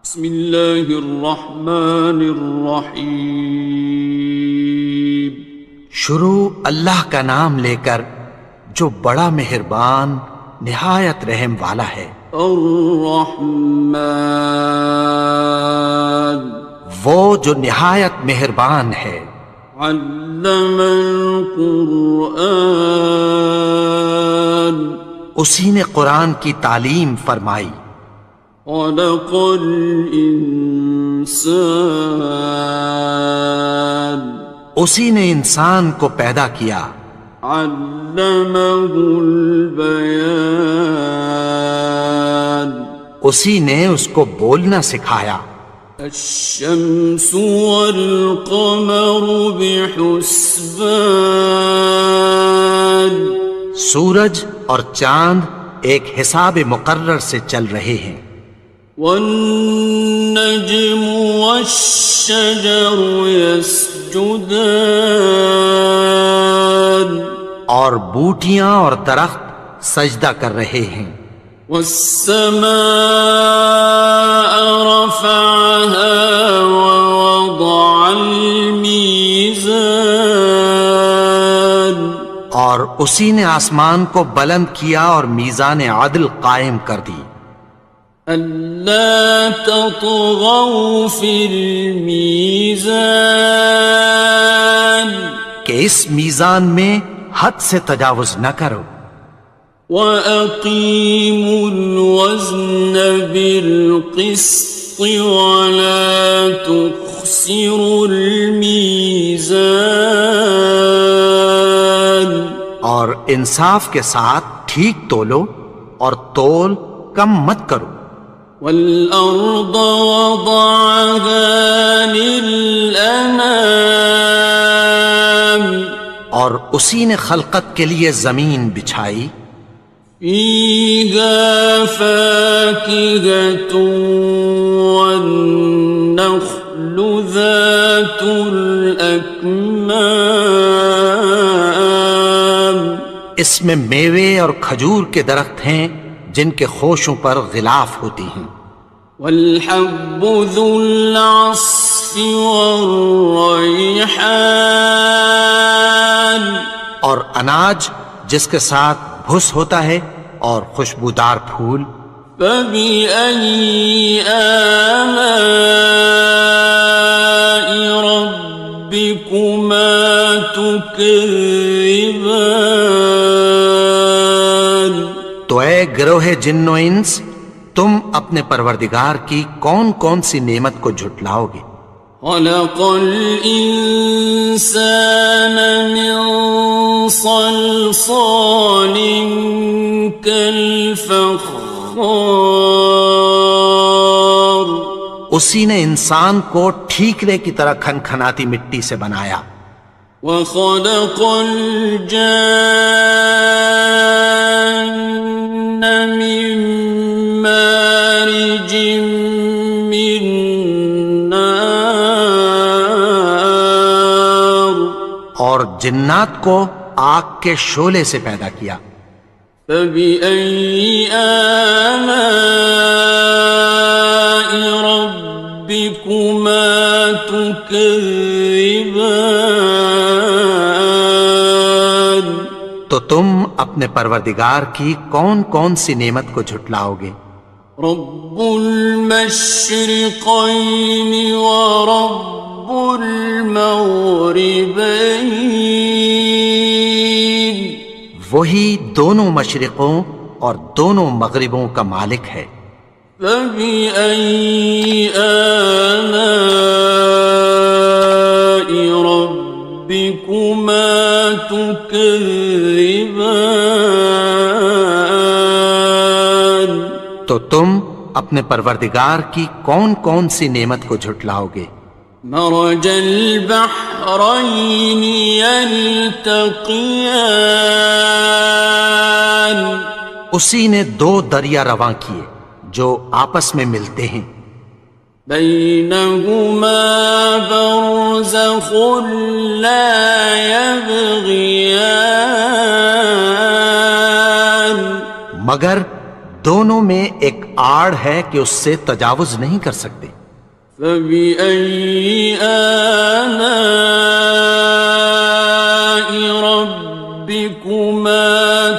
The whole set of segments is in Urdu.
بسم اللہ الرحمن الرحیم۔ شروع اللہ کا نام لے کر جو بڑا مہربان نہایت رحم والا ہے۔ الرحمن، وہ جو نہایت مہربان ہے۔ علم القرآن، اسی نے قرآن کی تعلیم فرمائی۔ خلق الانسان، اسی نے انسان کو پیدا کیا۔ علمہ البیان، اسی نے اس کو بولنا سکھایا۔ الشمس والقمر بحسبان، سورج اور چاند ایک حساب مقرر سے چل رہے ہیں۔ والنجم والشجر يسجدان، اور بوٹیاں اور درخت سجدہ کر رہے ہیں۔ والسماء رفعها ووضع الميزان، اور اسی نے آسمان کو بلند کیا اور میزان عدل قائم کر دی۔ ألا تطغوا في الميزان، کہ اس میزان میں حد سے تجاوز نہ کرو۔ وَأَقِيمُوا الْوَزْنَ بِالْقِسْطِ وَلَا تُخْسِرُوا الْمِيزَانَ، اور انصاف کے ساتھ ٹھیک تولو اور تول کم مت کرو۔ وَالْأَرْضَ وَضَعَهَا لِلْأَنَامِ، اور اسی نے خلقت کے لیے زمین بچھائی۔ فِيهَا فَاكِهَةٌ وَالنَّخْلُ ذَاتُ الْأَكْمَامِ، اس میں میوے اور کھجور کے درخت ہیں جن کے خوشوں پر غلاف ہوتی ہیں۔ وَالْحَبُّ ذُو الْعَصْفِ وَالرَّيْحَانِ، اور اناج جس کے ساتھ بھس ہوتا ہے اور خوشبودار پھول۔ فَبِأَيِّ آلَاءِ رَبِّكُمَا تُكَذِّبَانِ، تو اے گروہ جن و انس، تم اپنے پروردگار کی کون کون سی نعمت کو جھٹلاؤ گے؟ خَلَقَ الْإِنسَانَ مِنْ صَلْصَالٍ كَالْفَخَّارِ، اسی نے انسان کو ٹھیکرے کی طرح کھنکھناتی مٹی سے بنایا۔ وَخَلَقَ الْجَانَّ مِن مَّارِجٍ مِّن نَّارٍ، اور جنات کو آگ کے شعلے سے پیدا کیا۔ فَبِأَيِّ آلَاءِ رَبِّكُمَا تُكَذِّبَانِ، تو تم اپنے پروردگار کی کون کون سی نعمت کو جھٹلاؤ گے؟ رب المشرقین ورب المغربین، وہی دونوں مشرقوں اور دونوں مغربوں کا مالک ہے۔ فَبِأَيِّ آلَاءِ رَبِّكُمَا تُكَذِّبَانِ، تو تم اپنے پروردگار کی کون کون سی نعمت کو جھٹلاؤ گے؟ مرج البحرین یلتقیان، اسی نے دو دریا رواں کیے جو آپس میں ملتے ہیں۔ بینہما برزخ لا یبغیان، مگر دونوں میں ایک آڑ ہے کہ اس سے تجاوز نہیں کر سکتے۔ فبأي آلاء ربكما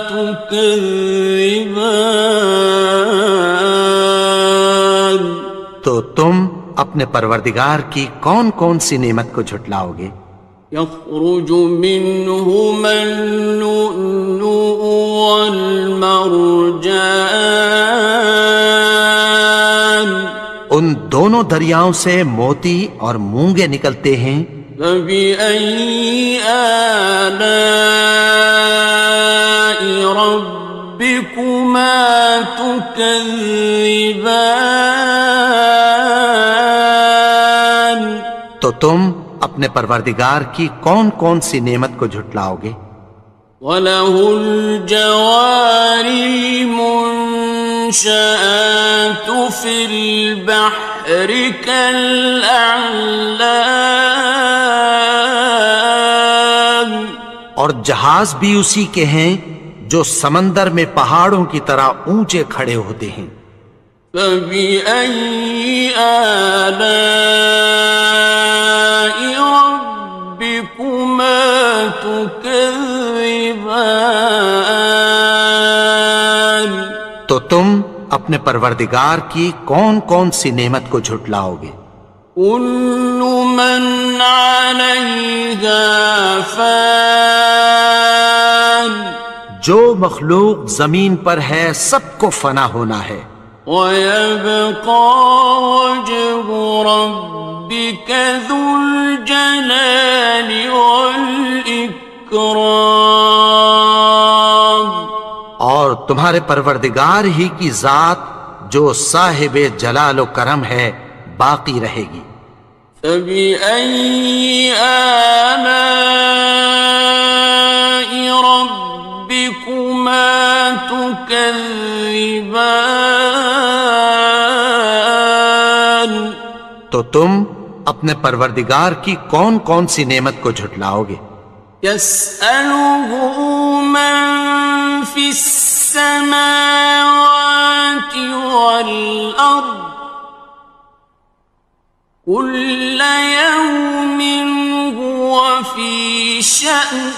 تكذبان؟ تو تم اپنے پروردگار کی کون کون سی نعمت کو جھٹلاؤ گے؟ يخرج منهما اللؤلؤ والمرجان، ان دونوں دریاؤں سے موتی اور مونگے نکلتے ہیں۔ فبأي آلاء ربكما تكذبان؟ تو تم اپنے پروردگار کی کون کون سی نعمت کو جھٹلاؤ گے؟ وَلَهُ الْجَوَارِ الْمُنشَآتُ فِي الْبَحْرِ كَالْأَعْلَامِ، اور جہاز بھی اسی کے ہیں جو سمندر میں پہاڑوں کی طرح اونچے کھڑے ہوتے ہیں۔ فَبِأَيِّ آلَاءِ رَبِّكُمَا تُكَذِّبَانِ؟ تو تم اپنے پروردگار کی کون کون سی نعمت کو جھٹلاؤ گے؟ كُلُّ مَنْ عَلَيْهَا فَانٍ، جو مخلوق زمین پر ہے سب کو فنا ہونا ہے۔ وَيَبْقَى وَجْهُ رَبِّكَ ذُو الْجَلَالِ وَالْإِكْرَامِ، اور تمہارے پروردگار ہی کی ذات جو صاحب جلال و کرم ہے باقی رہے گی۔ فَبِأَيِّ آلَاءِ رَبِّكُمَا تُكَذِّبَانِ؟ تو تم اپنے پروردگار کی کون کون سی نعمت کو جھٹلاؤ گے؟ يَسْأَلُهُ مَن فِي السَّمَاوَاتِ وَالْأَرْضِ كُلَّ يَوْمٍ هُوَ فِي شَأْنٍ،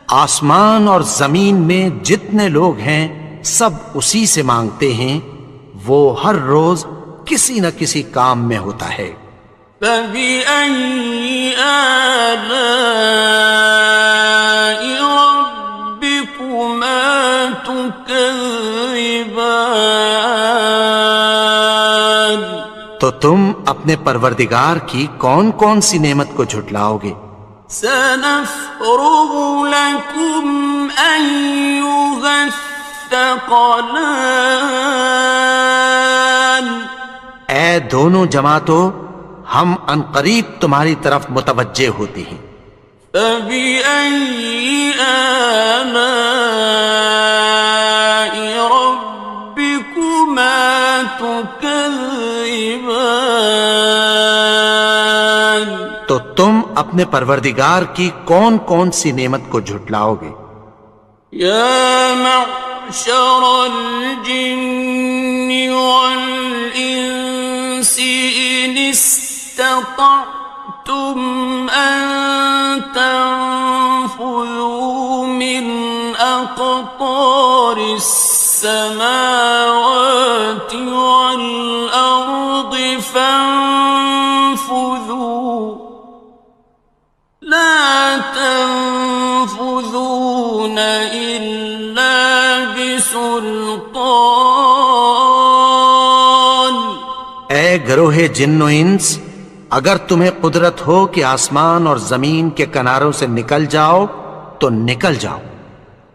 آسمان اور زمین میں جتنے لوگ ہیں سب اسی سے مانگتے ہیں، وہ ہر روز کسی نہ کسی کام میں ہوتا ہے۔ فَبِأَيِّ آلَاءِ رَبِّكُمَا تُكَذِّبَانِ؟ تو تم اپنے پروردگار کی کون کون سی نعمت کو جھٹلاؤ گے؟ سَنَفْرُغُ لَكُمْ أَيُّهَ الثَّقَلَانِ، اے دونوں جماعتوں، ہم عنقریب تمہاری طرف متوجہ ہوتے ہیں۔ فَبِأَيِّ آلَاءِ رَبِّكُمَا تُكَذِّبَانِ؟ تو تم اپنے پروردگار کی کون کون سی نعمت کو جھٹلاؤ گے؟ يَا مَعْشَرَ الْجِنِّ وَالْإِنسِ إِنِ اسْتَطَعْتُمْ أَن تَنفُذُوا مِنْ أَقْطَارِ السَّمَاوَاتِ وَالْأَرْضِ فَانفُذُوا لَا تَنفُذُونَ إِلَّا بِسُلْطَانٍ۔ اے گروہ جن و انس، اگر تمہیں قدرت ہو کہ آسمان اور زمین کے کناروں سے نکل جاؤ تو نکل جاؤ،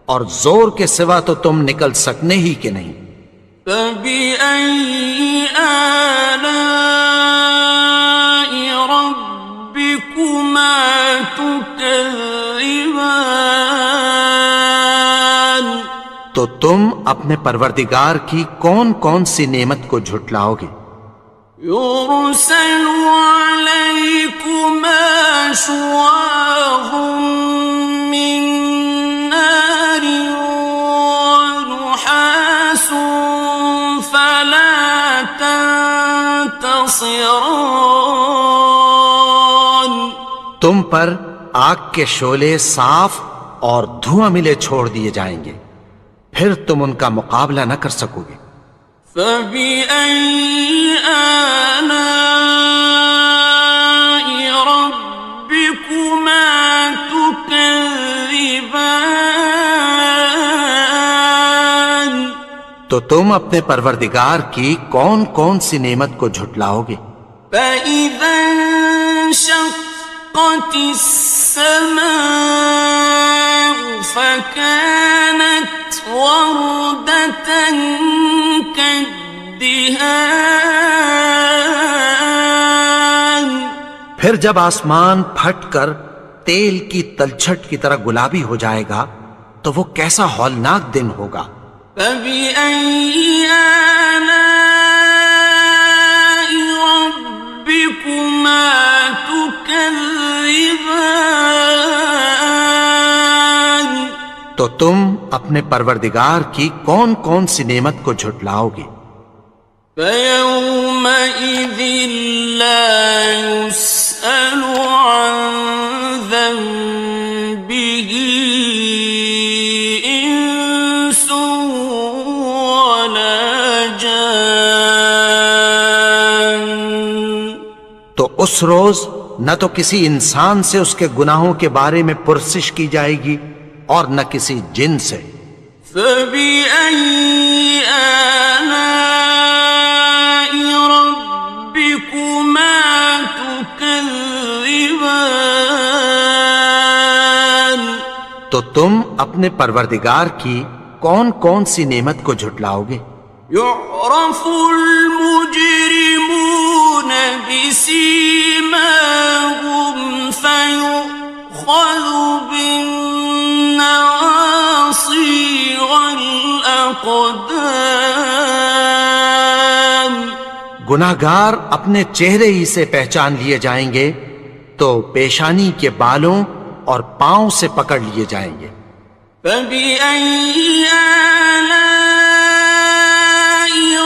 اور زور کے سوا تو تم نکل سکنے ہی کہ نہیں۔ فَبِأَيِّ آلَاءِ رَبِّكُمَا تُكَذِّبَانِ؟ تو تم اپنے پروردگار کی کون کون سی نعمت کو جھٹلاؤ گے؟ يُرْسَلُ عَلَيْكُمَا شُوَاظٌ مِّن نَّارٍ وَنُحَاسٌ فَلَا ناصران تم پر آگ کے شعلے صاف اور دھواں ملے چھوڑ دیے جائیں گے، پھر تم ان کا مقابلہ نہ کر سکو گے۔ فَبِأَيِّ آلَاءِ رَبِّكُمَا تُكَذِّبَانِ تو تم اپنے پروردگار کی کون کون سی نعمت کو جھٹلاؤ گے؟ فَإِذَا انشَقَّتِ السَّمَاءُ فَكَانَتْ وَرْدَةً كَالدِّهَانِ پھر جب آسمان پھٹ کر تیل کی تلچھٹ کی طرح گلابی ہو جائے گا تو وہ کیسا ہولناک دن ہوگا۔ فَبِأَيِّ آلَاءِ رَبِّكُمَا تُكَذِّبَانِ تو تم اپنے پروردگار کی کون کون سی نعمت کو جھٹلاؤ گے؟ فَيَوْمَئِذٍ لَا يُسْأَلُ عَنْ ذَنبِهِ إِنسٌ وَلَا جَانٌ تو اس روز نہ تو کسی انسان سے اس کے گناہوں کے بارے میں پرسش کی جائے گی اور نہ کسی جن سے۔ فَبِأَيِّ آلَاءِ رَبِّكُمَا تُكَذِّبَانِ تو تم اپنے پروردگار کی کون کون سی نعمت کو جھٹلاؤ گے؟ يُعْرَفُ الْمُجْرِمُونَ بِسِيمَاهُمْ فَيُؤْخَذُ بِالنَّوَاصِي وَالْأَقْدَامِ گناہگار اپنے چہرے ہی سے پہچان لیے جائیں گے تو پیشانی کے بالوں اور پاؤں سے پکڑ لیے جائیں گے۔ فَبِأَيِّ آلَاءِ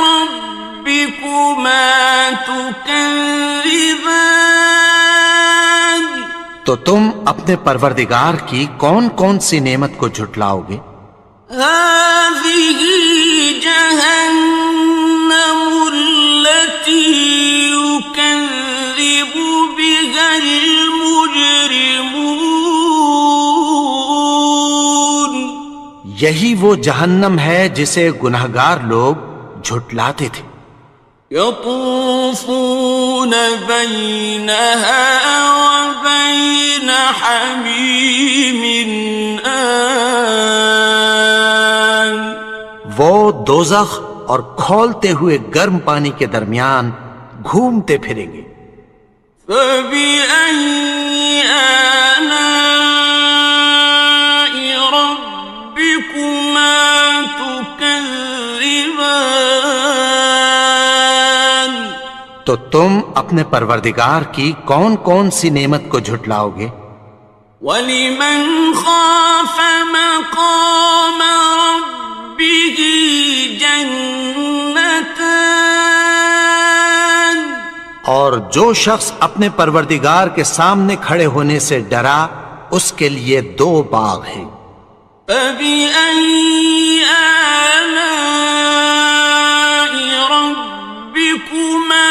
رَبِّكُمَا تُكَذِّبَانِ تو تم اپنے پروردگار کی کون کون سی نعمت کو جھٹلاؤ گے؟ هَذِهِ جَهَنَّمُ الَّتِي يُكَذِّبُ بِهَا الْمُجْرِمُونَ یہی وہ جہنم ہے جسے گناہگار لوگ جھٹلاتے تھے۔ يَطُوفُونَ بَيْنَهَا وَبَيْنَ حَمِيمٍ آنٍ وہ دوزخ اور کھولتے ہوئے گرم پانی کے درمیان گھومتے پھریں گے۔ فَبِأَيِّ آلَاءِ رَبِّكُمَا تُكَذِّبَانِ تو تم اپنے پروردگار کی کون کون سی نعمت کو جھٹلاؤ گے؟ وَلِمَنْ خَافَ مَقَامَ رَبِّهِ جَنَّتَانِ اور جو شخص اپنے پروردگار کے سامنے کھڑے ہونے سے ڈرا اس کے لیے دو باغ ہیں۔ فَبِأَيِّ آلَاءِ رَبِّكُمَا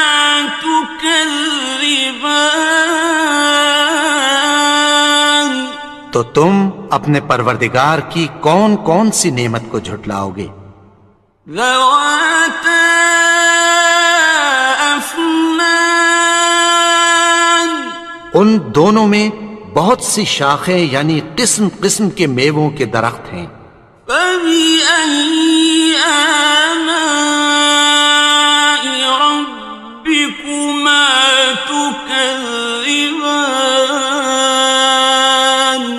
تُكَذِّبَانِ تو تم اپنے پروردگار کی کون کون سی نعمت کو جھٹلاؤ گے؟ ذَوَاتَا أَفْنَانٍ ان دونوں میں بہت سی شاخیں یعنی قسم قسم کے میووں کے درخت ہیں۔ فَبِأَيِّ آلَاءِ رَبِّكُمَا تُكَذِّبَانِ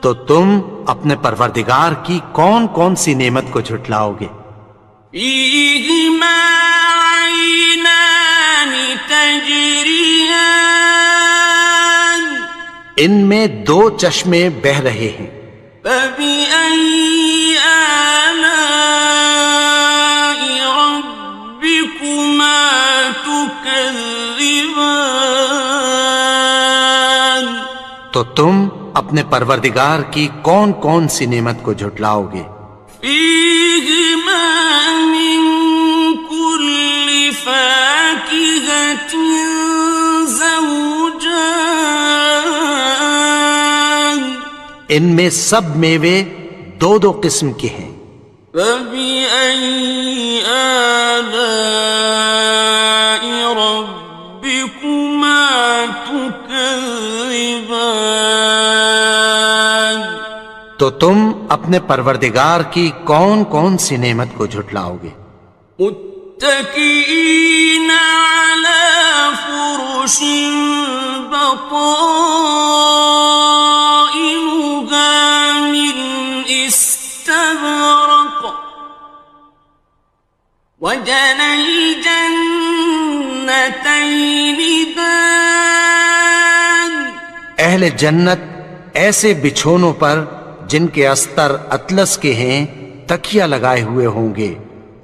تو تم اپنے پروردگار کی کون کون سی نعمت کو جھٹلاؤ گے؟ فِيهِمَا عَيْنَانِ تَجْرِيَانِ ان میں دو چشمے بہہ رہے ہیں۔ فَبِأَيِّ آلَاءِ رَبِّكُمَا تُكَذِّبَانِ تو تم اپنے پروردگار کی کون کون سی نعمت کو جھٹلاؤ گے؟ فيهما من كل فاكهة زوجان ان میں سب میوے دو دو قسم کے ہیں۔ فبأي آلاء ربكما تكذبان تو تم اپنے پروردگار کی کون کون سی نعمت کو جھٹلاؤ گے؟ متكئين على فرش بطائنها من استبرق وجنى الجنتين دان اہل جنت ایسے بچھونوں پر جن کے استر اطلس کے ہیں تکیہ لگائے ہوئے ہوں گے،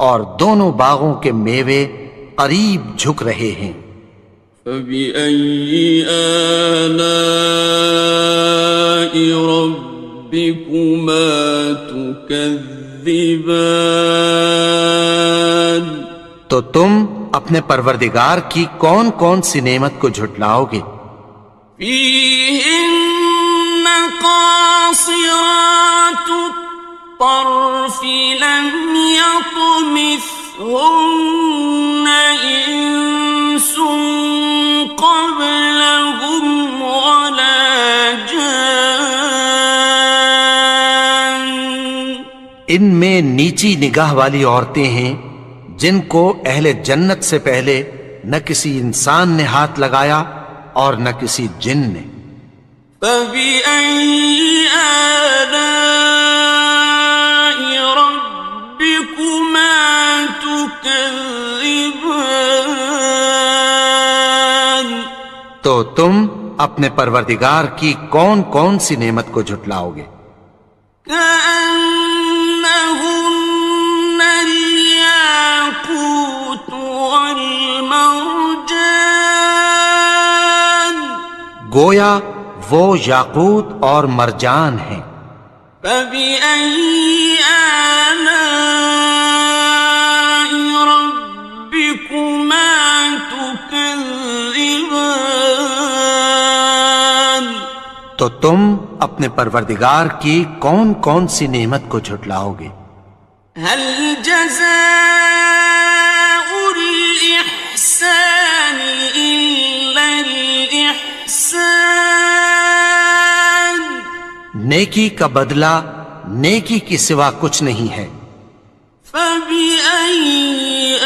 اور دونوں باغوں کے میوے قریب جھک رہے ہیں۔ فبأي آلاء ربكما تكذبان تو تم اپنے پروردگار کی کون کون سی نعمت کو جھٹلاؤ گے؟ فيهن قاصرات الطرف لم يطمثهن إنس قبلهم ولا جان ان میں نیچی نگاہ والی عورتیں ہیں جن کو اہل جنت سے پہلے نہ کسی انسان نے ہاتھ لگایا اور نہ کسی جن نے۔ فبأي آلاء ربكما تكذبان تو تم اپنے پروردگار کی کون کون سی نعمت کو جھٹلاؤ گے؟ كأنهن الياقوت والمرجان گویا وہ یاقوت اور مرجان ہیں۔ فبأي آلاء ربكما تكذبان تو تم اپنے پروردگار کی کون کون سی نعمت کو جھٹلاؤ گے؟ هل جزاء الإحسان إلا الإحسان نیکی کا بدلہ نیکی کی سوا کچھ نہیں ہے۔ فبأي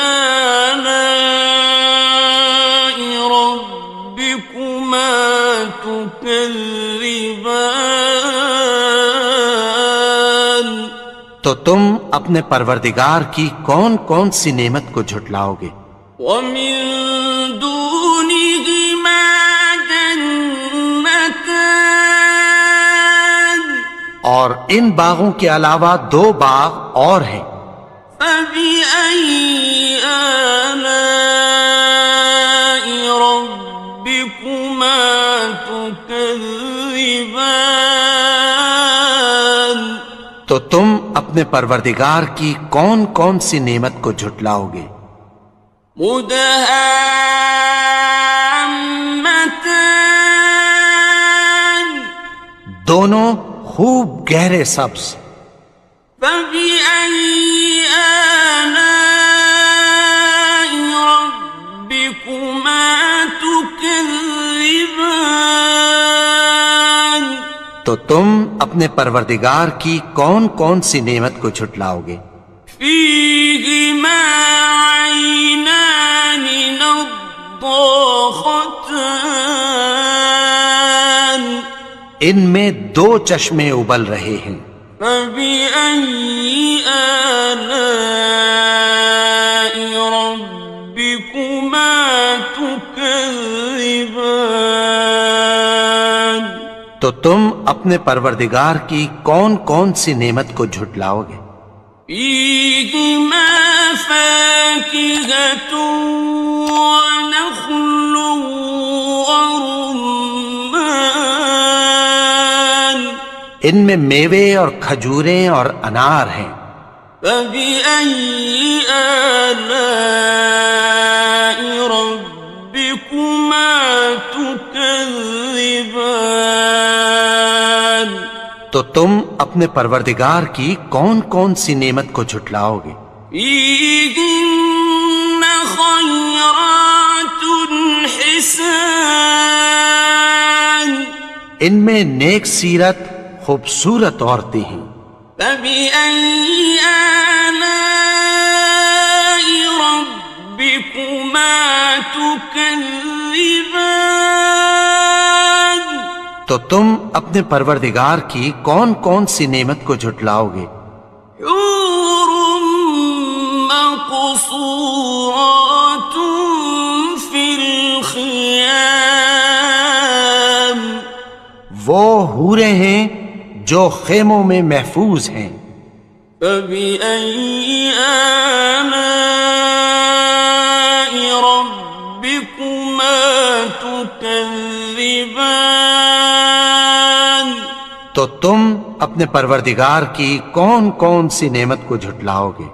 آلاء ربكما تكذبان تو تم اپنے پروردگار کی کون کون سی نعمت کو جھٹلاؤ گے؟ ومن دونهما جنتان اور ان باغوں کے علاوہ دو باغ اور ہیں۔ فبأي آلاء ربكما تكذبان تو تم اپنے پروردگار کی کون کون سی نعمت کو جھٹلاؤ گے؟ مدهامتان دونوں خوب گہرے سبز۔ فبأي آلاء ربكما تكذبان تو تم اپنے پروردگار کی کون کون سی نعمت کو جھٹلاؤ گے؟ فيهما عينان نضاختان ان میں دو چشمے ابل رہے ہیں۔ فبأي آلاء ربكما تكذبان تو تم اپنے پروردگار کی کون کون سی نعمت کو جھٹلاؤ گے؟ فيهما فاكهة ونخل ورمان ان میں میوے اور کھجوریں اور انار ہیں۔ فبأي آلاء ربكما تكذبان؟ تو تم اپنے پروردگار کی کون کون سی نعمت کو جھٹلاؤ گے؟ فيهن خيرات حسان، ان میں نیک سیرت خوبصورت عورتیں ہیں۔ فبأي آلاء ربكما تكذبان؟ تو تم اپنے پروردگار کی کون کون سی نعمت کو جھٹلاؤ گے؟ حور مقصورات في الخيام، وہ حوریں ہیں جو خیموں میں محفوظ ہیں۔ فبأي آلاء ربكما تكذبان؟ تو تم اپنے پروردگار کی کون کون سی نعمت کو جھٹلاؤ گے؟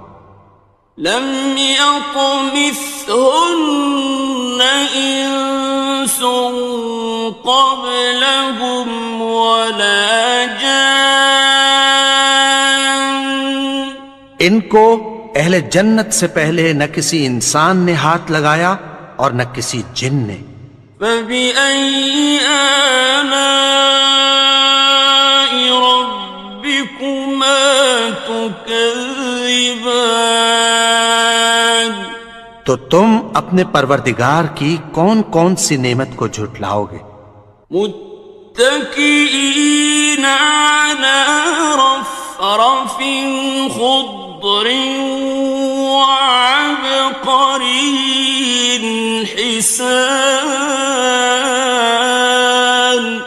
لم يطمثهن إنس قبلهم ولا جان، ان کو اہل جنت سے پہلے نہ کسی انسان نے ہاتھ لگایا اور نہ کسی جن نے۔ فبأي آلاء ربكما تكذبان؟ تو تم اپنے پروردگار کی کون کون سی نعمت کو جھٹلاؤ گے؟ متكئين على رفرف خضر وعبقري حسان،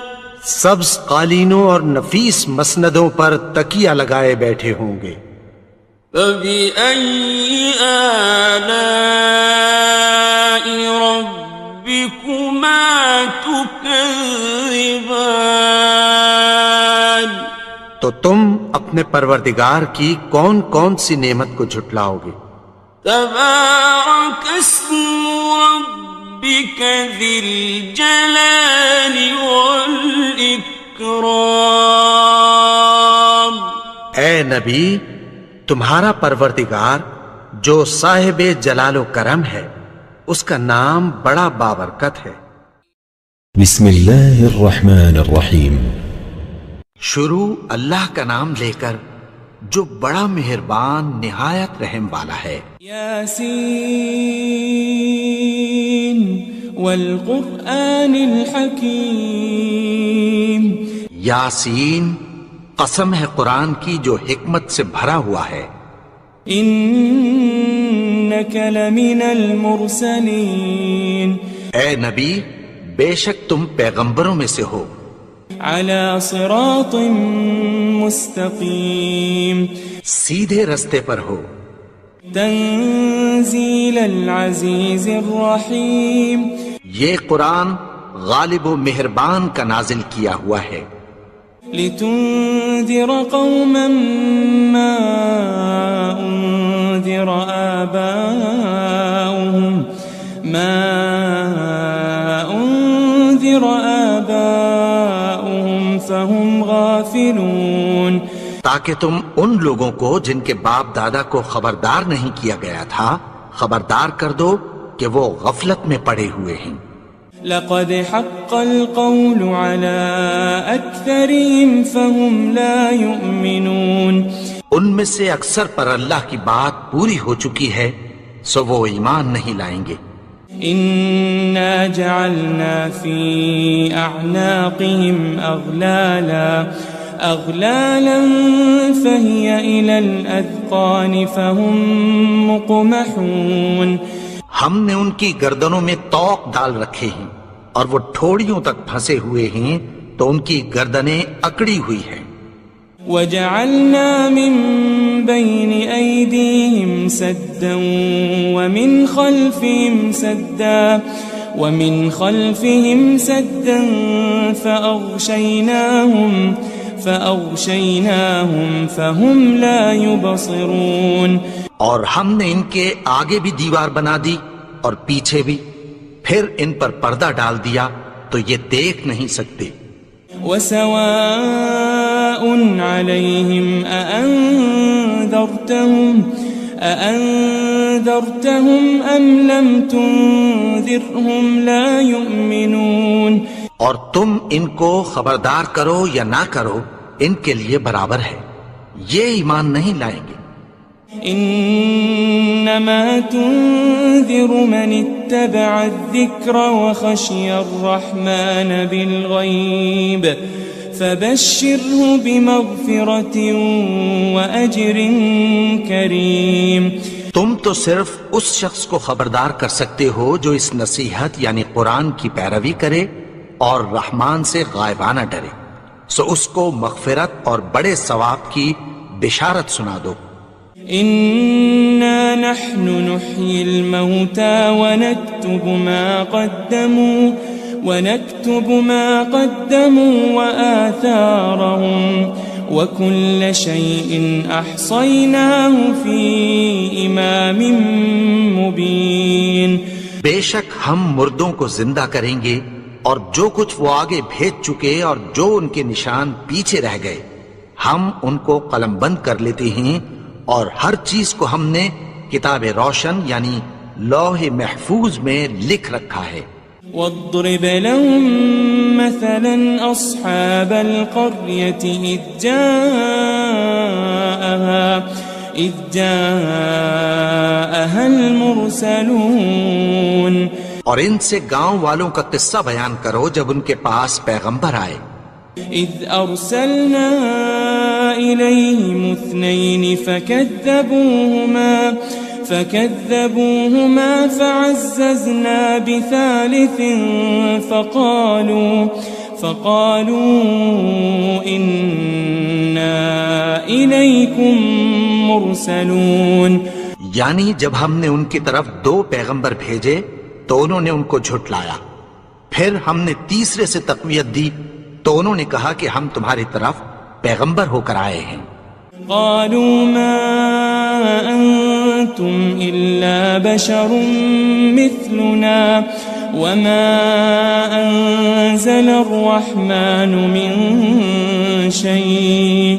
سبز قالینوں اور نفیس مسندوں پر تکیہ لگائے بیٹھے ہوں گے۔ فبأي آلاء ربكما تكذبان؟ تو تم اپنے پروردگار کی کون کون سی نعمت کو جھٹلاؤ گے؟ تبارك اسم ربك ذي الجلال والإكرام۔ اے نبی، تمہارا پروردگار جو صاحب جلال و کرم ہے، اس کا نام بڑا بابرکت ہے۔ بسم اللہ الرحمن الرحیم۔ شروع اللہ کا نام لے کر جو بڑا مہربان نہایت رحم والا ہے۔ یاسین والقرآن الحکیم، یاسین، قسم ہے قرآن کی جو حکمت سے بھرا ہوا ہے۔ انک لمن المرسلین، اے نبی، بے شک تم پیغمبروں میں سے ہو۔ علی صراط مستقیم، سیدھے رستے پر ہو۔ تنزیل العزیز الرحیم، یہ قرآن غالب و مہربان کا نازل کیا ہوا ہے۔ لتنذر قوما ما انذر آباؤهم فهم غافلون، تاکہ تم ان لوگوں کو جن کے باپ دادا کو خبردار نہیں کیا گیا تھا خبردار کر دو کہ وہ غفلت میں پڑے ہوئے ہیں۔ لقد حق القول على أكثرهم فهم لا يؤمنون، ان میں سے اکثر پر اللہ کی بات پوری ہو چکی ہے سو وہ ایمان نہیں لائیں گے۔ إنا جعلنا في أعناقهم أغلالا فهي إلى الأذقان فهم مقمحون، ہم نے ان کی گردنوں میں طوق ڈال رکھے ہیں اور وہ ٹھوڑیوں تک پھنسے ہوئے ہیں تو ان کی گردنیں اکڑی ہوئی ہیں۔ وجعلنا من بين أيديهم سدا ومن خلفهم سدا فأغشيناهم فهم لا يبصرون. اور ہم نے ان کے آگے بھی دیوار بنا دی اور پیچھے بھی، پھر ان پر پردہ ڈال دیا تو یہ دیکھ نہیں سکتے. وسواء عليهم أأنذرتهم أم لم تنذرهم لا يؤمنون. اور تم ان کو خبردار کرو یا نہ کرو، ان کے لیے برابر ہے، یہ ایمان نہیں لائیں گے. انما تنذر من اتبع الذکر وخشی الرحمن بالغیب فبشره بمغفرة وأجر کریم. تم تو صرف اس شخص کو خبردار کر سکتے ہو جو اس نصیحت یعنی قرآن کی پیروی کرے اور رحمان سے غائبانہ ڈرے، سو اس کو مغفرت اور بڑے ثواب کی بشارت سنا دو. إنا نحن نحيي الموتى ونكتب ما قدموا وآثارهم وكل شيء أحصيناه في إمام مبين. بے شک ہم مردوں کو زندہ کریں گے اور جو کچھ وہ آگے بھیج چکے اور جو ان کے نشان پیچھے رہ گئے ہم ان کو قلم بند کر لیتے ہیں، اور ہر چیز کو ہم نے کتاب روشن یعنی لوح محفوظ میں لکھ رکھا ہے. واضرب لهم مثلا أصحاب القرية إذ جاءها المرسلون. اور ان سے گاؤں والوں کا قصہ بیان کرو جب ان کے پاس پیغمبر آئے. إذ أرسلنا إليهم 2 فكذبوهما فعززنا بثالث فقالوا إنا إليكم مرسلون. یعنی جب ہم نے ان کی طرف 2 پیغمبر بھیجے تو انہوں نے ان کو جھٹلایا، پھر ہم نے تیسرے سے تقویت دی تو انہوں نے کہا کہ ہم تمہاری طرف پیغمبر ہو کر آئے ہیں. قالوا ما أنتم إلا بشر مثلنا وما أنزل الرحمن من شيء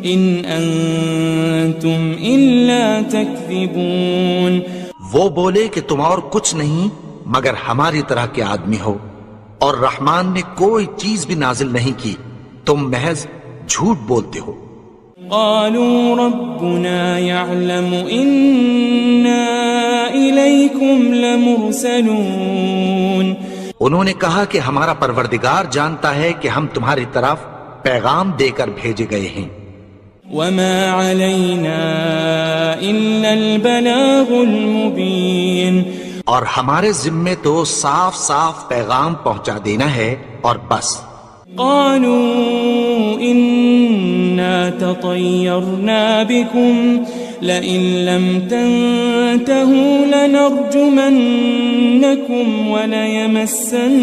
إن أنتم إلا تكذبون. وہ بولے کہ تم اور کچھ نہیں مگر ہماری طرح کے آدمی ہو، اور رحمان نے کوئی چیز بھی نازل نہیں کی، تم محض جھوٹ بولتے ہو. قالوا ربنا يعلم إنا إليكم لمرسلون. انہوں نے کہا کہ ہمارا پروردگار جانتا ہے کہ ہم تمہاری طرف پیغام دے کر بھیجے گئے ہیں. وما علينا إلا البلاغ المبين. اور ہمارے ذمے تو صاف صاف پیغام پہنچا دینا ہے اور بس. قالوا إنا تطيرنا بكم لئن لم تنتهوا لنرجمنكم وليمسنكم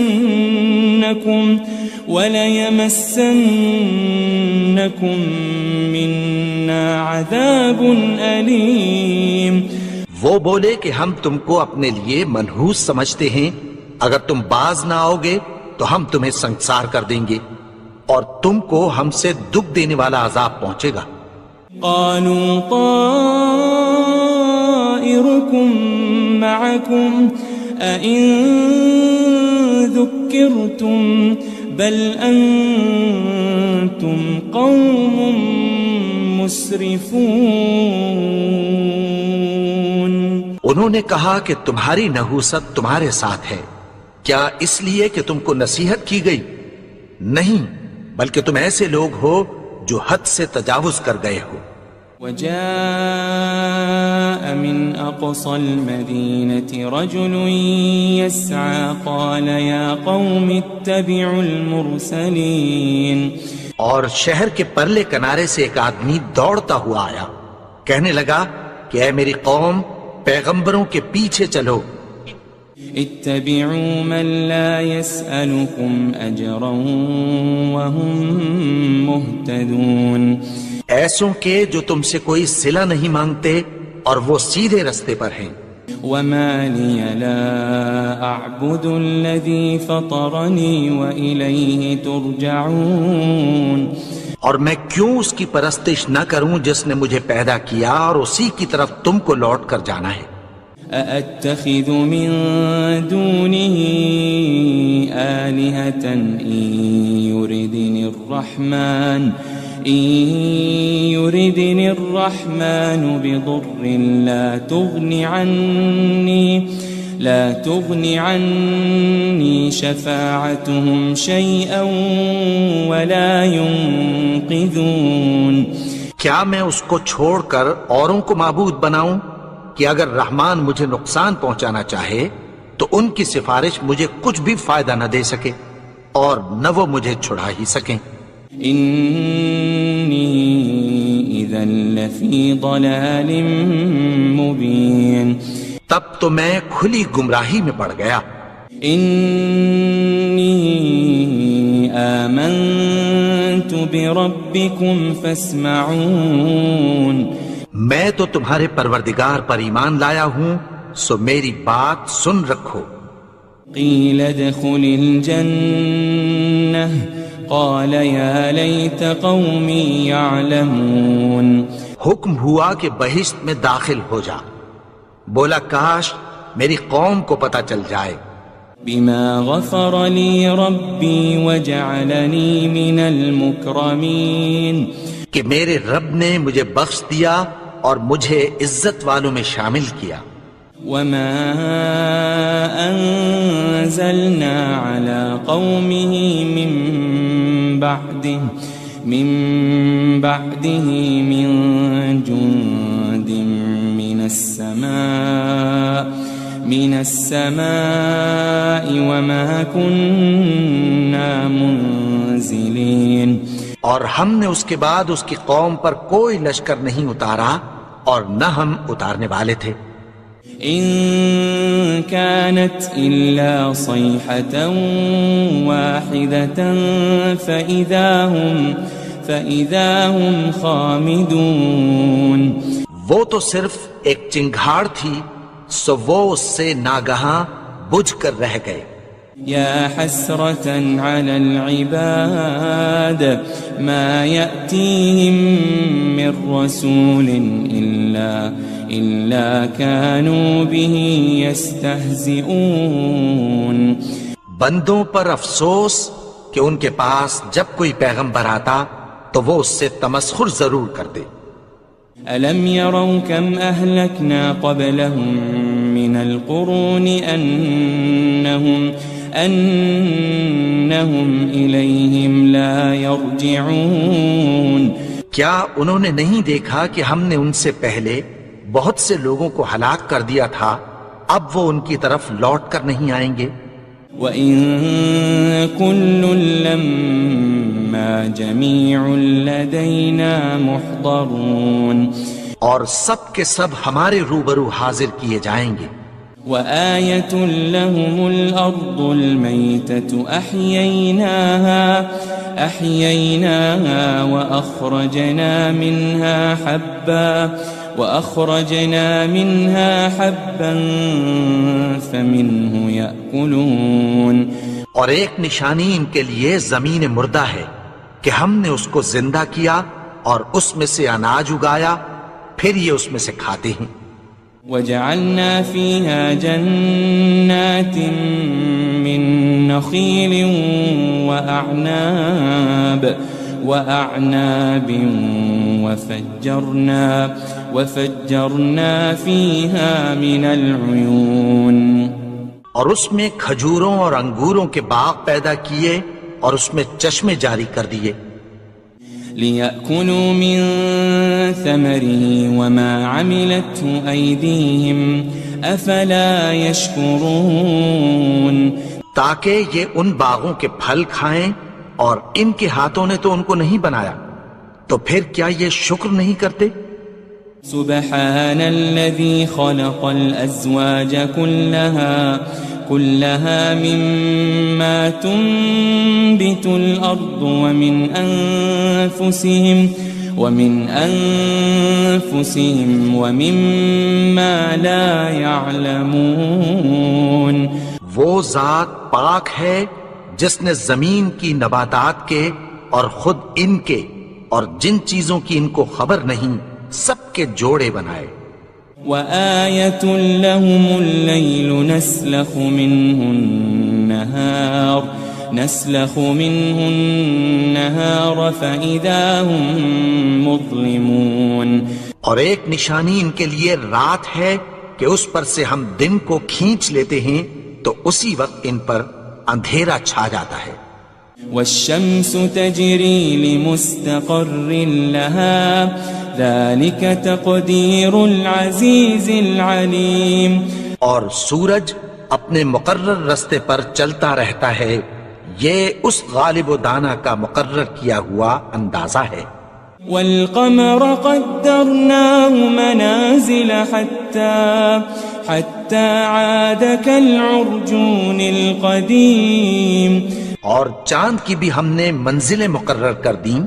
منا عذاب أليم. وہ بولے کہ ہم تم کو اپنے لیے منحوس سمجھتے ہیں، اگر تم باز نہ آؤ گے تو ہم تمہیں سنسار کر دیں گے اور تم کو ہم سے دکھ دینے والا عذاب پہنچے گا. قالوا طائركم معكم أئن ذكرتم بل أنتم قوم مسرفون. انہوں نے کہا کہ تمہاری نحوست تمہارے ساتھ ہے، کیا اس لیے کہ تم کو نصیحت کی گئی؟ نہیں، بلکہ تم ایسے لوگ ہو جو حد سے تجاوز کر گئے ہو. وجاء من أقصى المدينة رجل يسعى قال يا قوم اتبعوا المرسلين. اور شہر کے پرلے کنارے سے ایک آدمی دوڑتا ہوا آیا، کہنے لگا کہ اے میری قوم پیغمبروں کے پیچھے چلو، اتبعوا من لا يسألكم أجرا وهم مهتدون، ایسوں کے جو تم سے کوئی صلہ نہیں مانگتے اور وہ سیدھے رستے پر ہیں۔ وما لي لا أعبد الذي فطرني وإليه ترجعون، اور میں کیوں اس کی پرستش نہ کروں جس نے مجھے پیدا کیا اور اسی کی طرف تم کو لوٹ کر جانا ہے۔ أأتخذ من دونه آلهة إن يردني الرحمن بضر لا تغني عني شفاعتهم شيئا ولا ينقذون، کیا میں اس کو چھوڑ کر اوروں کو معبود بناؤں کہ اگر رحمان مجھے نقصان پہنچانا چاہے تو ان کی سفارش مجھے کچھ بھی فائدہ نہ دے سکے اور نہ وہ مجھے چھڑا ہی سکیں۔ إني إذا لفي ضلال مبين، تب تو میں کھلی گمراہی میں پڑ گیا۔ إني آمنت بربكم فاسمعون، میں تو تمہارے پروردگار پر ایمان لایا ہوں، سو میری بات سن رکھو۔ قيل ادخل الجنة قال يا ليت قومي يعلمون، حکم ہوا کہ بہشت میں داخل ہو جا، بولا کاش میری قوم کو پتہ چل جائے۔ بما غفر لي ربي وجعلني من المكرمين، کہ میرے رب نے مجھے بخش دیا اور مجھے عزت والوں میں شامل کیا۔ وما أنزلنا على قومه من بعده من جند من السماء وما كنا منزلين، اور ہم نے اس کے بعد اس کی قوم پر کوئی لشکر نہیں اتارا اور نہ ہم اتارنے والے تھے۔ إن كانت إلا صيحة واحدة فإذا هم خامدون، وہ تو صرف ایک چنگھاڑ تھی، سو وہ اس سے ناگہاں بجھ کر رہ گئے۔ يا حسرة على العباد ما يأتيهم من رسول إلا كانوا به يستهزئون، بندوں پر افسوس کہ ان کے پاس جب کوئی پیغمبر آتا تو وہ اس سے تمسخر ضرور کرتے۔ ألم يروا كم أهلكنا قبلهم من القرون أنهم إليهم لا يرجعون، کیا انہوں نے نہیں دیکھا کہ ہم نے ان سے پہلے بہت سے لوگوں کو ہلاک کر دیا تھا، اب وہ ان کی طرف لوٹ کر نہیں آئیں گے۔ وَإِن كُلٌّ لَمَّا جَمِيعٌ لَدَيْنَا مُحْضَرُونَ، اور سب کے سب ہمارے روبرو حاضر کیے جائیں گے۔ وَآيَةٌ لَهُمُ الْأَرْضُ الْمَيْتَةُ أَحْيَيْنَاهَا وَأَخْرَجْنَا مِنْهَا حَبًّا فَمِنْهُ يَأْكُلُونَ، اور ایک نشانی ان کے لیے زمین مردہ ہے کہ ہم نے اس کو زندہ کیا اور اس میں سے اناج اگایا، پھر یہ اس میں سے کھاتے ہیں۔ وَجَعَلْنَا فِيهَا جَنَّاتٍ مِّن نَخِيلٍ وَأَعْنَابٍ وَفَجَّرْنَا فِيهَا مِنَ الْعُيُونِ، اور اس میں کھجوروں اور انگوروں کے باغ پیدا کیے اور اس میں چشمے جاری کر دیے۔ لِيَأْكُلُوا مِن ثَمَرِهِ وَمَا عَمِلَتْهُ أَيْدِيهِمْ أَفَلَا يَشْكُرُونَ، تاکہ یہ ان باغوں کے پھل کھائیں اور ان کے ہاتھوں نے تو ان کو نہیں بنایا، تو پھر کیا یہ شکر نہیں کرتے؟ سبحان الذي خلق الأزواج كلها مما تنبت الأرض ومن أنفسهم ومما لا يعلمون. وہ ذات پاک ہے جس نے زمین کی نباتات کے اور خود ان کے اور جن چیزوں کی ان کو خبر نہیں سب کے جوڑے بنائے. وآية لهم الليل نسلخ منه النهار فإذا هم مظلمون. اور ایک نشانی ان کے لیے رات ہے کہ اس پر سے ہم دن کو کھینچ لیتے ہیں تو اسی وقت ان پر اندھیرا چھا جاتا ہے. والشمس تجري لمستقر لها ذلك تقدير العزيز العليم. اور سورج اپنے مقرر رستے پر چلتا رہتا ہے، یہ اس غالب و دانا کا مقرر کیا ہوا اندازہ ہے. والقمر قدرناه منازل حتى عاد كالعرجون القديم. اور چاند کی بھی ہم نے منزلیں مقرر کر دیں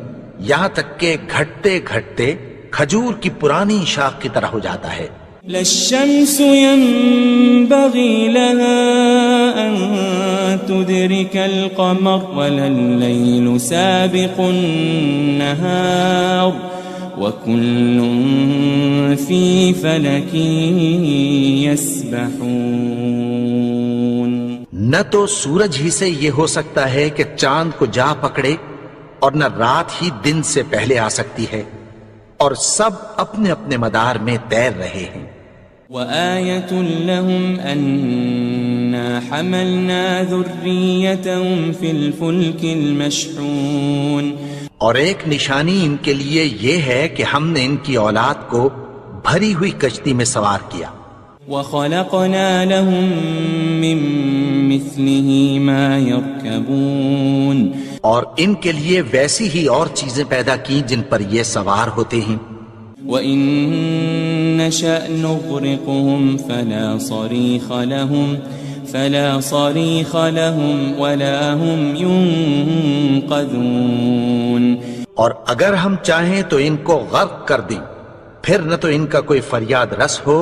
یہاں تک کہ گھٹتے گھٹتے کھجور کی پرانی شاخ کی طرح ہو جاتا ہے. لا الشمس ينبغي لها أن تدرك القمر ولا الليل سابق النهار وكل في فلك يسبحون. نہ تو سورج ہی سے یہ ہو سکتا ہے کہ چاند کو جا پکڑے اور نہ رات ہی دن سے پہلے آ سکتی ہے، اور سب اپنے اپنے مدار میں تیر رہے ہیں. وآية لهم أنا حملنا ذريتهم في الفلك المشحون. اور ایک نشانی ان کے لیے یہ ہے کہ ہم نے ان کی اولاد کو بھری ہوئی کشتی میں سوار کیا. وخلقنا لهم من مثله ما يركبون. اور ان کے لیے ویسی ہی اور چیزیں پیدا کی جن پر یہ سوار ہوتے ہیں. وَإِن نَّشَأْ نُغْرِقْهُمْ فَلَا صَرِيخَ لَهُمْ وَلَا هُمْ يُنقَذُونَ. اور اگر ہم چاہیں تو ان کو غرق کر دیں، پھر نہ تو ان کا کوئی فریاد رس ہو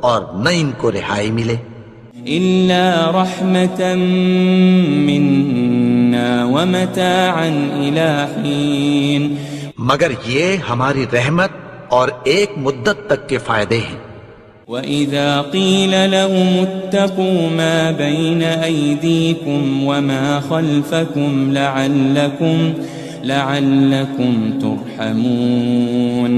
اور نہ ان کو رہائی ملے. إِلَّا رَحْمَةً مِّنَّا وَمَتَاعًا إِلَى حِينٍ. مگر یہ ہماری رحمت اور ایک مدت تک کے فائدے ہیں. وَإِذَا قِيلَ لَهُمُ اتَّقُوا مَا بَيْنَ أَيْدِيكُمْ وَمَا خَلْفَكُمْ لَعَلَّكُمْ تُرْحَمُونَ.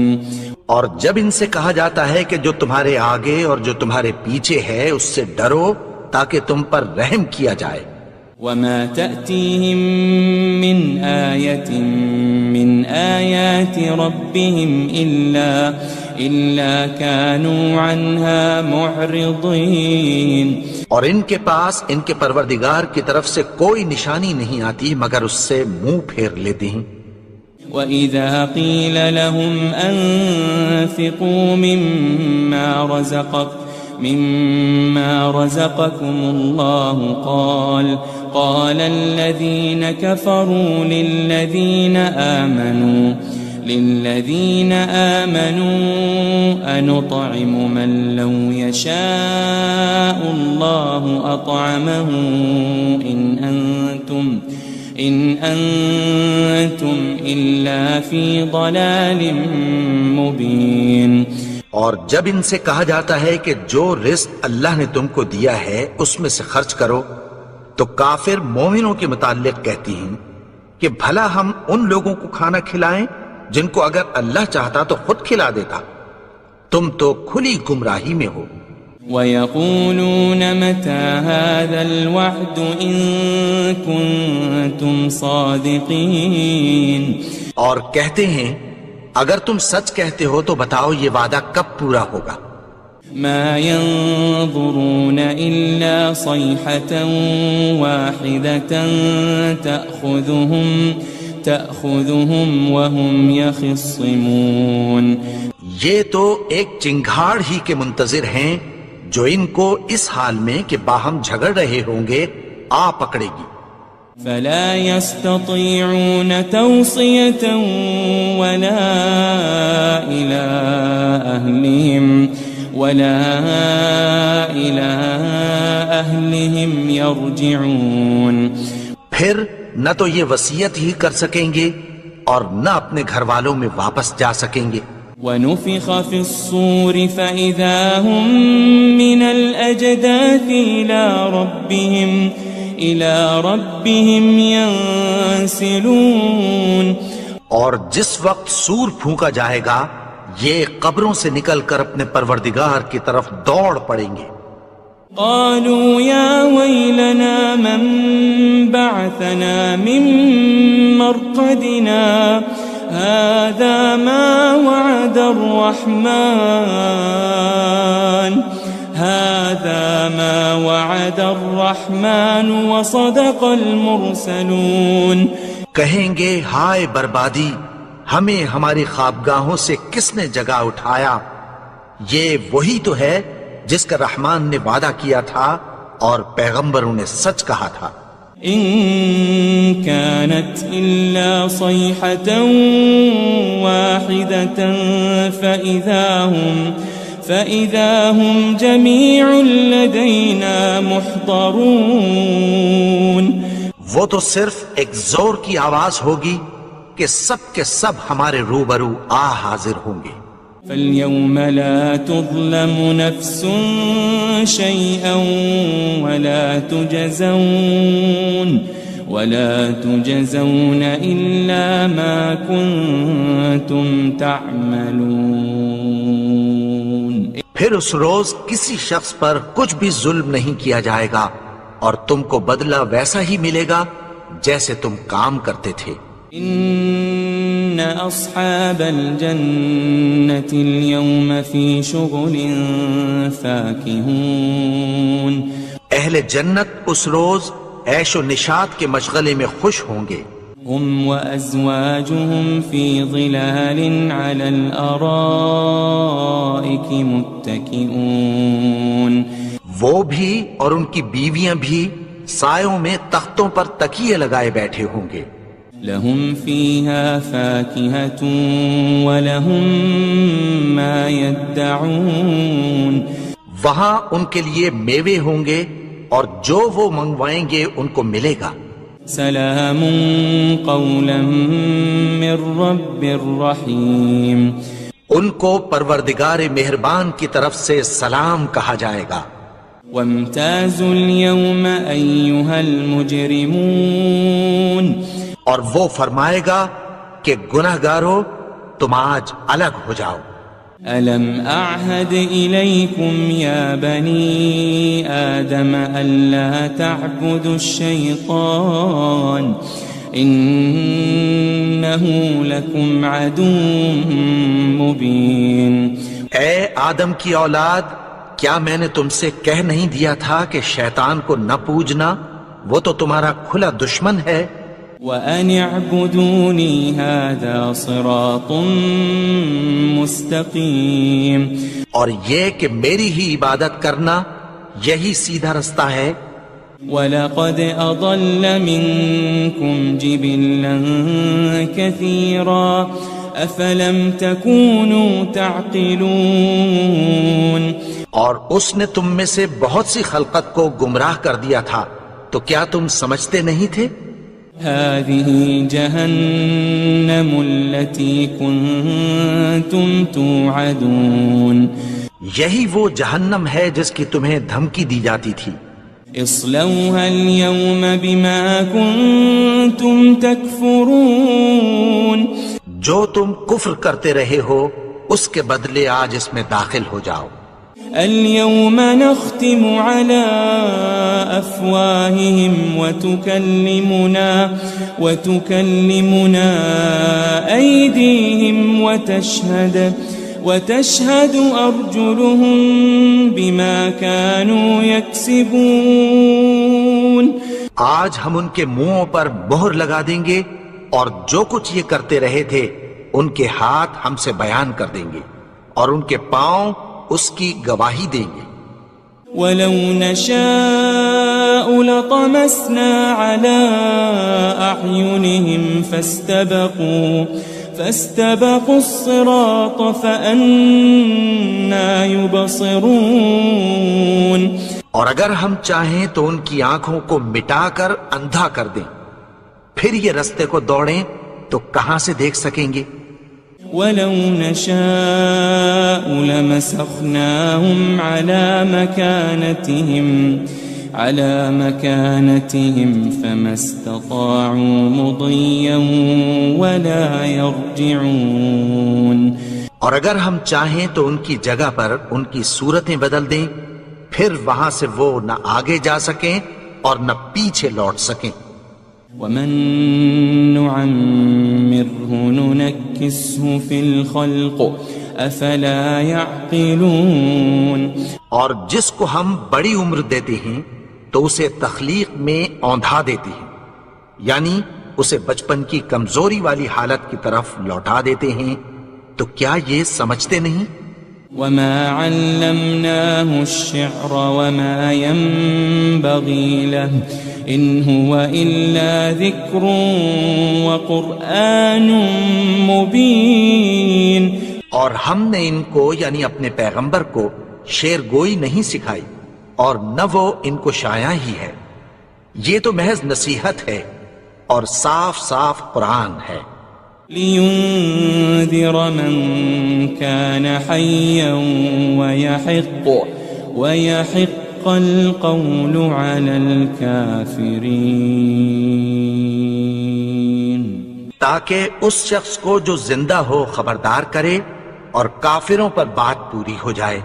اور جب ان سے کہا جاتا ہے کہ جو تمہارے آگے اور جو تمہارے پیچھے ہے اس سے ڈرو تاکہ تم پر رحم کیا جائے. وَمَا تَأْتِيهِم مِّنْ آيَةٍ مِّنْ آيَاتِ رَبِّهِمْ إِلَّا كَانُوا عَنْهَا مُعْرِضِينَ. اور ان کے پاس ان کے پروردگار کی طرف سے کوئی نشانی نہیں آتی مگر اس سے منہ پھیر لیتے ہیں. وَإِذَا قِيلَ لَهُمْ أَنفِقُوا مِمَّا رَزَقَكُمُ اللَّهُ قَالَ الَّذِينَ كَفَرُوا لِلَّذِينَ آمَنُوا أَنُطْعِمُ مَن لَّوْ يَشَاءُ اللَّهُ أَطْعَمَهُ إِنْ أَنْتُمْ إِلَّا فِي ضَلَالٍ مُبِينٍ. اور جب ان سے کہا جاتا ہے کہ جو رزق اللہ نے تم کو دیا ہے اس میں سے خرچ کرو تو کافر مومنوں کے متعلق کہتی ہیں کہ بھلا ہم ان لوگوں کو کھانا کھلائیں جن کو اگر اللہ چاہتا تو خود کھلا دیتا. تم تو کھلی گمراہی میں ہو. وَيَقُولُونَ مَتَى هَذَا الْوَعْدُ إِن كُنتُمْ صَادِقِينَ. اور کہتے ہیں اگر تم سچ کہتے ہو تو بتاؤ یہ وعدہ کب پورا ہوگا. مَا يَنظُرُونَ إِلَّا صَيْحَةً وَاحِدَةً تَأْخُذُهُمْ وَهُمْ يَخِصِّمُونَ. یہ تو ایک چنگھاڑ ہی کے منتظر ہیں جو ان کو اس حال میں کہ باہم جھگڑ رہے ہوں گے آ پکڑے گی. فلا يستطيعون توصية ولا إلى أهلهم يرجعون. پھر نہ تو یہ وصیت ہی کر سکیں گے اور نہ اپنے گھر والوں میں واپس جا سکیں گے. ونفخ في الصور فإذا هم من الأجداث إلى ربهم ينسلون. اور جس وقت سور پھونکا جائے گا یہ قبروں سے نکل کر اپنے پروردگار کی طرف دوڑ پڑیں گے. قالوا يا ويلنا من بعثنا من مرقدنا هذا ما وعد الرحمن وصدق المرسلون. کہیں گے ہائے بربادی، ہمیں ہماری خوابگاہوں سے کس نے جگا اٹھایا؟ یہ وہی تو ہے جس کا رحمان نے وعدہ کیا تھا اور پیغمبروں نے سچ کہا تھا. إن كانت إلا صيحة واحدة فإذا هم جميع لدينا محضرون. وہ تو صرف ایک زور کی آواز ہوگی کہ سب کے سب ہمارے روبرو حاضر ہوں گے. فاليوم لا تظلم نفس شيئا ولا تجزون إلا ما كنتم تعملون. پھر اس روز کسی شخص پر کچھ بھی ظلم نہیں کیا جائے گا اور تم کو بدلہ ویسا ہی ملے گا جیسے تم کام کرتے تھے. إن أصحاب الجنة اليوم في شغل فاكهون. اہل جنت اس روز عیش و نشاط کے مشغلے میں خوش ہوں گے. هم وأزواجهم في ظلال على الأرائك متكئون. وہ بھی اور ان کی بیویاں بھی سایوں میں تختوں پر تکیے لگائے بیٹھے ہوں گے. لهم فيها فاكهة ولهم ما يدعون. وہاں ان کے لیے میوے ہوں گے اور جو وہ منگوائیں گے ان کو ملے گا. سلام قولا من رب رحیم. ان کو پروردگار مہربان کی طرف سے سلام کہا جائے گا. وامتازوا اليوم أيها المجرمون. اور وہ فرمائے گا کہ گناہگارو تم آج الگ ہو جاؤ. ألم أعهد إليكم يا بني آدم ألا تعبدوا الشيطان إنه لكم عدو مبين. اے آدم کی اولاد، کیا میں نے تم سے کہہ نہیں دیا تھا کہ شیطان کو نہ پوجنا؟ وہ تو تمہارا کھلا دشمن ہے. وَأَنِ اعْبُدُونِي هَذَا صِرَاطٌ مُسْتَقِيمٌ. اور یہ کہ میری ہی عبادت کرنا یہی سیدھا رستہ ہے. وَلَقَدْ أَضَلَّ مِنْكُمْ جِبِلًّا كَثِيرًا أَفَلَمْ تَكُونُوا تَعْقِلُونَ. اور اس نے تم میں سے بہت سی خلقت کو گمراہ کر دیا تھا، تو کیا تم سمجھتے نہیں تھے؟ هذه جهنم التي كنتم توعدون. یہی وہ جہنم ہے جس کی تمہیں دھمکی دی جاتی تھی. اصلوها اليوم بما كنتم تكفرون. جو تم کفر کرتے رہے ہو اس کے بدلے آج اس میں داخل ہو جاؤ. اليوم نختم على أفواههم وتكلمنا أيديهم وتشهد أرجلهم بما كانوا يكسبون. آج ہم ان کے منہوں پر مہر لگا دیں گے اور جو کچھ یہ کرتے رہے تھے ان کے ہاتھ ہم سے بیان کر دیں گے. اور ان کے پاؤں اس کی گواہی دیں گے۔ وَلَوْ نَشَاءُ لَطَمَسْنَا عَلَىٰ أَعْيُنِهِمْ فَاسْتَبَقُوا الصِّرَاطَ فَأَنَّىٰ يُبْصِرُونَ۔ اور اگر ہم چاہیں تو ان کی آنکھوں کو مٹا کر اندھا کر دیں، پھر یہ رستے کو دوڑیں تو کہاں سے دیکھ سکیں گے؟ وَلَوْ نَشَاءُ لَمَسَخْنَاهُمْ عَلَىٰ مَكَانَتِهِمْ فَمَا اسْتَطَاعُوا مُضِيًّا وَلَا يَرْجِعُونَ۔ اور اگر ہم چاہیں تو ان کی جگہ پر ان کی صورتیں بدل دیں، پھر وہاں سے وہ نہ آگے جا سکیں اور نہ پیچھے لوٹ سکیں۔ وَمَن نُعَمِّرْهُ نُنَكِّسْهُ فِي الْخَلْقِ أَفَلَا يَعْقِلُونَ۔ اور جس کو ہم بڑی عمر دیتے ہیں تو اسے تخلیق میں اوندھا دیتے ہیں، یعنی اسے بچپن کی کمزوری والی حالت کی طرف لوٹا دیتے ہیں، تو کیا یہ سمجھتے نہیں؟ وَمَا عَلَّمْنَاهُ الشِّعْرَ وَمَا يَنبَغِي لَهُ إِنْ هُوَ إِلَّا ذِكْرٌ وَقُرْآنٌ مُبِينٌ۔ اور ہم نے ان کو یعنی اپنے پیغمبر کو شعر گوئی نہیں سکھائی، اور نہ وہ ان کو شایع ہی ہے، یہ تو محض نصیحت ہے اور صاف صاف قرآن ہے۔ لِيُنذِرَ مَن كَانَ حَيًّا وَيَحِقَّ الْقَوْلُ عَلَى الْكَافِرِينَ۔ تاکہ اس شخص کو جو زندہ ہو خبردار کرے اور کافروں پر بات پوری ہو جائے۔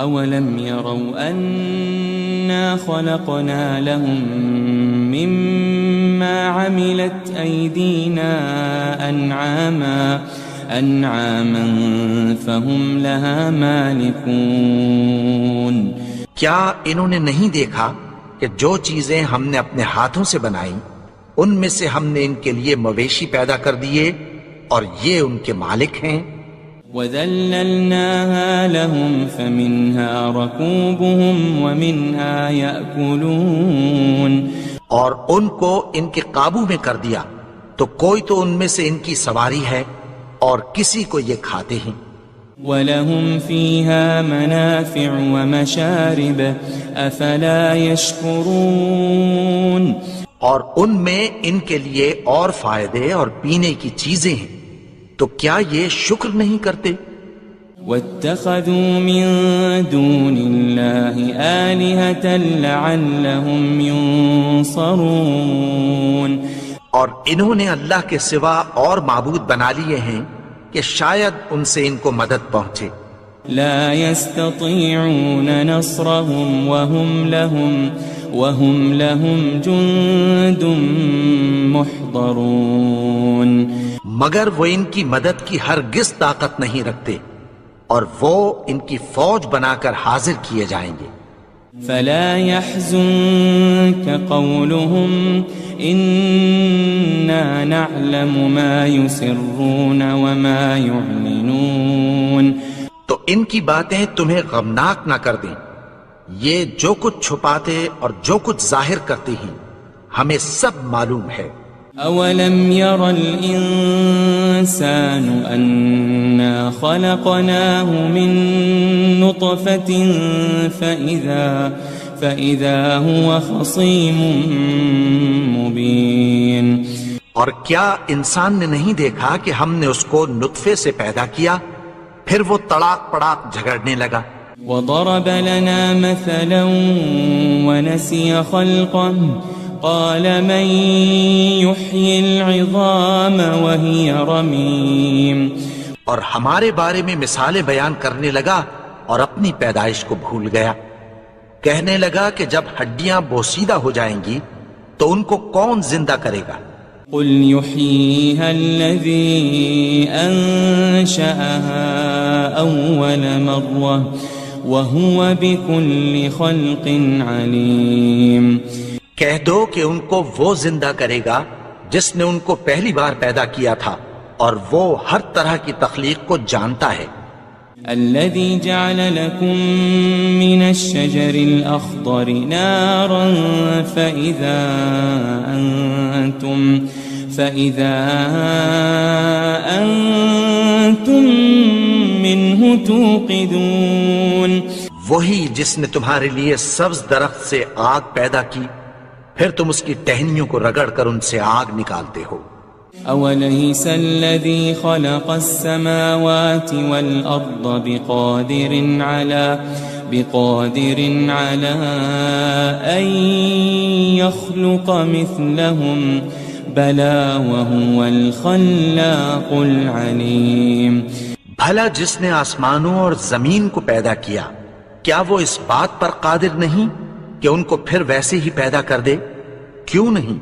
أَوَلَمْ يَرَوْا أَنَّا خَلَقْنَا لَهُم مِّمَّا عَمِلَتْ أَيْدِينَا أَنْعَامًا فَهُمْ لَهَا مَالِكُونَ۔ کیا انہوں نے نہیں دیکھا کہ جو چیزیں ہم نے اپنے ہاتھوں سے بنائیں ان میں سے ہم نے ان کے لیے مویشی پیدا کر دیے اور یہ ان کے مالک ہیں۔ وَذَلَّلْنَاهَا لَهُمْ فَمِنْهَا رَكُوبُهُمْ وَمِنْهَا يَأْكُلُونَ۔ اور ان کو ان کے قابو میں کر دیا تو کوئی تو ان میں سے ان کی سواری ہے اور کسی کو یہ کھاتے ہیں۔ وَلَهُمْ فِيهَا مَنَافِعُ وَمَشَارِبُ أَفَلَا يَشْكُرُونَ۔ اور ان میں ان کے لیے اور فائدے اور پینے کی چیزیں ہیں، تو کیا یہ شکر نہیں کرتے؟ وَاتَّخَذُوا مِن دُونِ اللَّهِ آلِهَةً لَعَلَّهُمْ يُنصَرُونَ۔ اور انہوں نے اللہ کے سوا اور معبود بنا لیے ہیں کہ شاید ان سے ان کو مدد پہنچے۔ لا يستطيعون نصرهم وهم لهم جند محضرون۔ مگر وہ ان کی مدد کی ہرگز طاقت نہیں رکھتے اور وہ ان کی فوج بنا کر حاضر کیے جائیں گے۔ فلا يحزنك قولهم إنا نعلم ما يسرون وما يعلنون۔ تو ان کی باتیں تمہیں غمناک نہ کر دیں، یہ جو کچھ چھپاتے اور جو کچھ ظاہر کرتے ہیں ہمیں سب معلوم ہے۔ أولم ير الإنسان أنا خلقناه من نطفة فإذا هو خصيم مبين۔ اور کیا انسان نے نہیں دیکھا کہ ہم نے اس کو نطفے سے پیدا کیا، پھر وہ تڑاک پڑاک جھگڑنے لگا۔ وضرب لنا مثلا ونسي خلقه قال من يحيي العظام وهي رميم۔ اور ہمارے بارے میں مثالیں بیان کرنے لگا اور اپنی پیدائش کو بھول گیا۔ کہنے لگا کہ جب ہڈیاں بوسیدہ ہو جائیں گی تو ان کو کون زندہ کرے گا؟ قل يحييها الذي أنشأها أول مرة وهو بكل خلق عليم۔ کہہ دو کہ ان کو وہ زندہ کرے گا جس نے ان کو پہلی بار پیدا کیا تھا اور وہ ہر طرح کی تخلیق کو جانتا ہے۔ الذي جعل لكم من الشجر الأخضر نارا فإذا أنتم منه توقدون. وہی جس نے تمہارے لیے سبز درخت سے آگ پیدا کی، پھر تم اس کی ٹہنیوں کو رگڑ کر ان سے آگ نکالتے ہو. أوليس الذي خلق السماوات والأرض بقادر على أن يخلق مثلهم بلى وهو الخلاق العليم. بھلا جس نے آسمانوں اور زمین کو پیدا کیا، کیا وہ اس بات پر قادر نہیں کہ ان کو پھر ویسے ہی پیدا کر دے؟ کیوں نہیں؟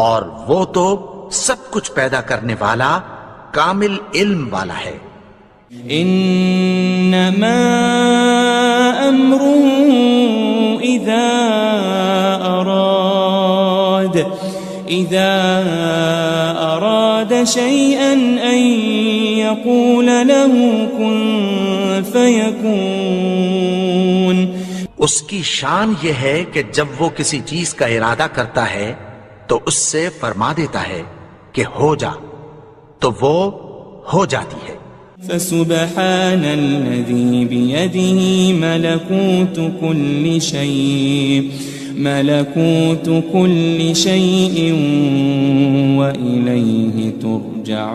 اور وہ تو سب کچھ پیدا کرنے والا، کامل علم والا ہے. انما امره اذا اراد شيئا ان يقول له كن فيكون. اس کی شان یہ ہے کہ جب وہ کسی چیز کا ارادہ کرتا ہے تو اس سے فرما دیتا ہے کہ ہو جا، تو وہ ہو جاتی ہے. فسبحان الذي بيده ملكوت كل شيء وإليه ترجعون.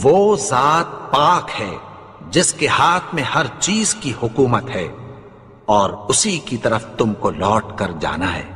وہ ذات پاک ہے جس کے ہاتھ میں ہر چیز کی حکومت ہے، اور اسی کی طرف تم کو لوٹ کر جانا ہے.